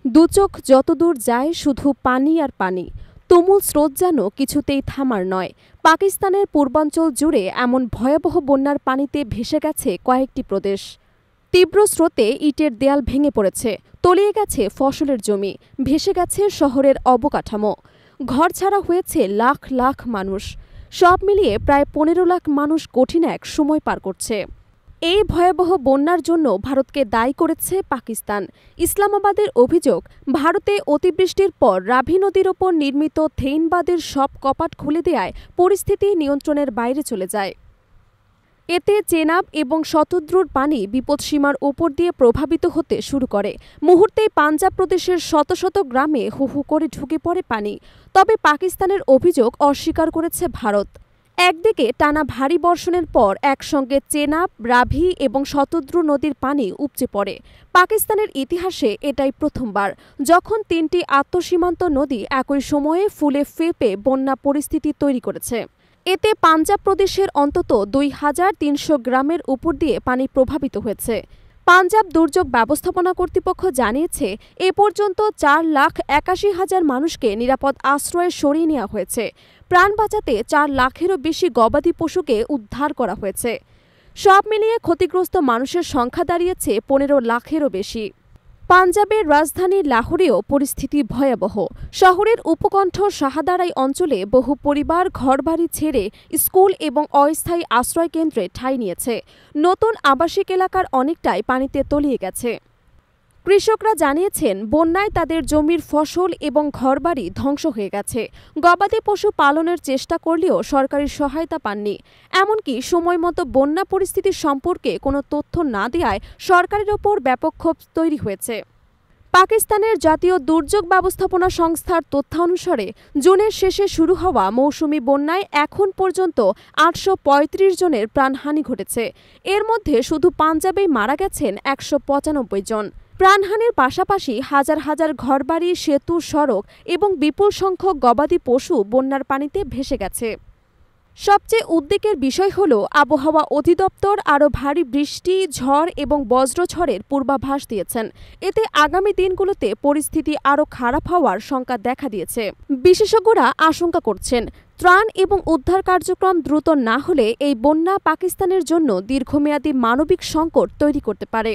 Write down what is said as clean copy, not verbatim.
দুচোখ যতদূর যায় শুধু পানি আর পানি। তুমুল স্রোত যেন কিছুতেই থামার নয়। পাকিস্তানের পূর্বাঞ্চল জুড়ে এমন ভয়াবহ বন্যার পানিতে ভেসে গেছে কয়েকটি প্রদেশ। তীব্র স্রোতে ইটের দেয়াল ভেঙে পড়েছে, তলিয়ে গেছে ফসলের জমি, ভেসে গেছে শহরের অবকাঠামো। ঘরছাড়া হয়েছে লাখ লাখ মানুষ। সব মিলিয়ে প্রায় 15 লাখ মানুষ কঠিন এক সময় পার করছে। এই ভয়াবহ বন্যার জন্য ভারতকে দায়ী করেছে পাকিস্তান। ইসলামাবাদের অভিযোগ, ভারতে অতিবৃষ্টির পর রাভি নদীর ওপর নির্মিত থেইনবাদের সব কপাট খুলে দেয়ায় পরিস্থিতি নিয়ন্ত্রণের বাইরে চলে যায়। এতে চেনাব এবং শতদ্রুর পানি বিপদসীমার ওপর দিয়ে প্রভাবিত হতে শুরু করে। মুহূর্তেই পাঞ্জাব প্রদেশের শত শত গ্রামে হু হু করে ঢুকে পড়ে পানি। তবে পাকিস্তানের অভিযোগ অস্বীকার করেছে ভারত। একদিকে টানা ভারী বর্ষণের পর একসঙ্গে চেনাব, রাভি এবং শতদ্রু নদীর পানি উপচে পড়ে। পাকিস্তানের ইতিহাসে এটাই প্রথমবার যখন 3টি আন্তঃসীমান্ত নদী একই সময়ে ফুলে ফেঁপে বন্যা পরিস্থিতি তৈরি করেছে। এতে পাঞ্জাব প্রদেশের অন্তত 2300 গ্রামের উপর দিয়ে পানি প্রভাবিত হয়েছে। পাঞ্জাব দুর্যোগ ব্যবস্থাপনা কর্তৃপক্ষ জানিয়েছে, এ পর্যন্ত 4,81,000 মানুষকে নিরাপদ আশ্রয়ে সরিয়ে নেওয়া হয়েছে। প্রাণ বাঁচাতে 4 লাখেরও বেশি গবাদি পশুকে উদ্ধার করা হয়েছে। সব মিলিয়ে ক্ষতিগ্রস্ত মানুষের সংখ্যা দাঁড়িয়েছে 15 লাখেরও বেশি। পাঞ্জাবের রাজধানী লাহোরেও পরিস্থিতি ভয়াবহ। শহরের উপকণ্ঠ শাহদারাই অঞ্চলে বহু পরিবার ঘরবাড়ি ছেড়ে স্কুল এবং অস্থায়ী আশ্রয়কেন্দ্রে ঠাঁই নিয়েছে। নতুন আবাসিক এলাকার অনেকটাই পানিতে তলিয়ে গেছে। কৃষকরা জানিয়েছেন, বন্যায় তাদের জমির ফসল এবং ঘরবাড়ি ধ্বংস হয়ে গেছে। গবাদি পশু পালনের চেষ্টা করলেও সরকারি সহায়তা পাননি। এমনকি সময়মতো বন্যা পরিস্থিতি সম্পর্কে কোনো তথ্য না দেওয়ায় সরকারের ওপর ব্যাপক ক্ষোভ তৈরি হয়েছে। পাকিস্তানের জাতীয় দুর্যোগ ব্যবস্থাপনা সংস্থার তথ্যানুসারে জুনের শেষে শুরু হওয়া মৌসুমি বন্যায় এখন পর্যন্ত 835 জনের প্রাণহানি ঘটেছে। এর মধ্যে শুধু পাঞ্জাবেই মারা গেছেন 195 জন। প্রাণহানির পাশাপাশি হাজার হাজার ঘরবাড়ি, সেতু, সড়ক এবং বিপুল সংখ্যক গবাদি পশু বন্যার পানিতে ভেসে গেছে। সবচেয়ে উদ্বেগের বিষয় হল, আবহাওয়া অধিদপ্তর আরও ভারী বৃষ্টি, ঝড় এবং বজ্রঝড়ের পূর্বাভাস দিয়েছেন। এতে আগামী দিনগুলোতে পরিস্থিতি আরও খারাপ হওয়ার শঙ্কা দেখা দিয়েছে। বিশেষজ্ঞরা আশঙ্কা করছেন, ত্রাণ এবং উদ্ধার কার্যক্রম দ্রুত না হলে এই বন্যা পাকিস্তানের জন্য দীর্ঘমেয়াদী মানবিক সংকট তৈরি করতে পারে।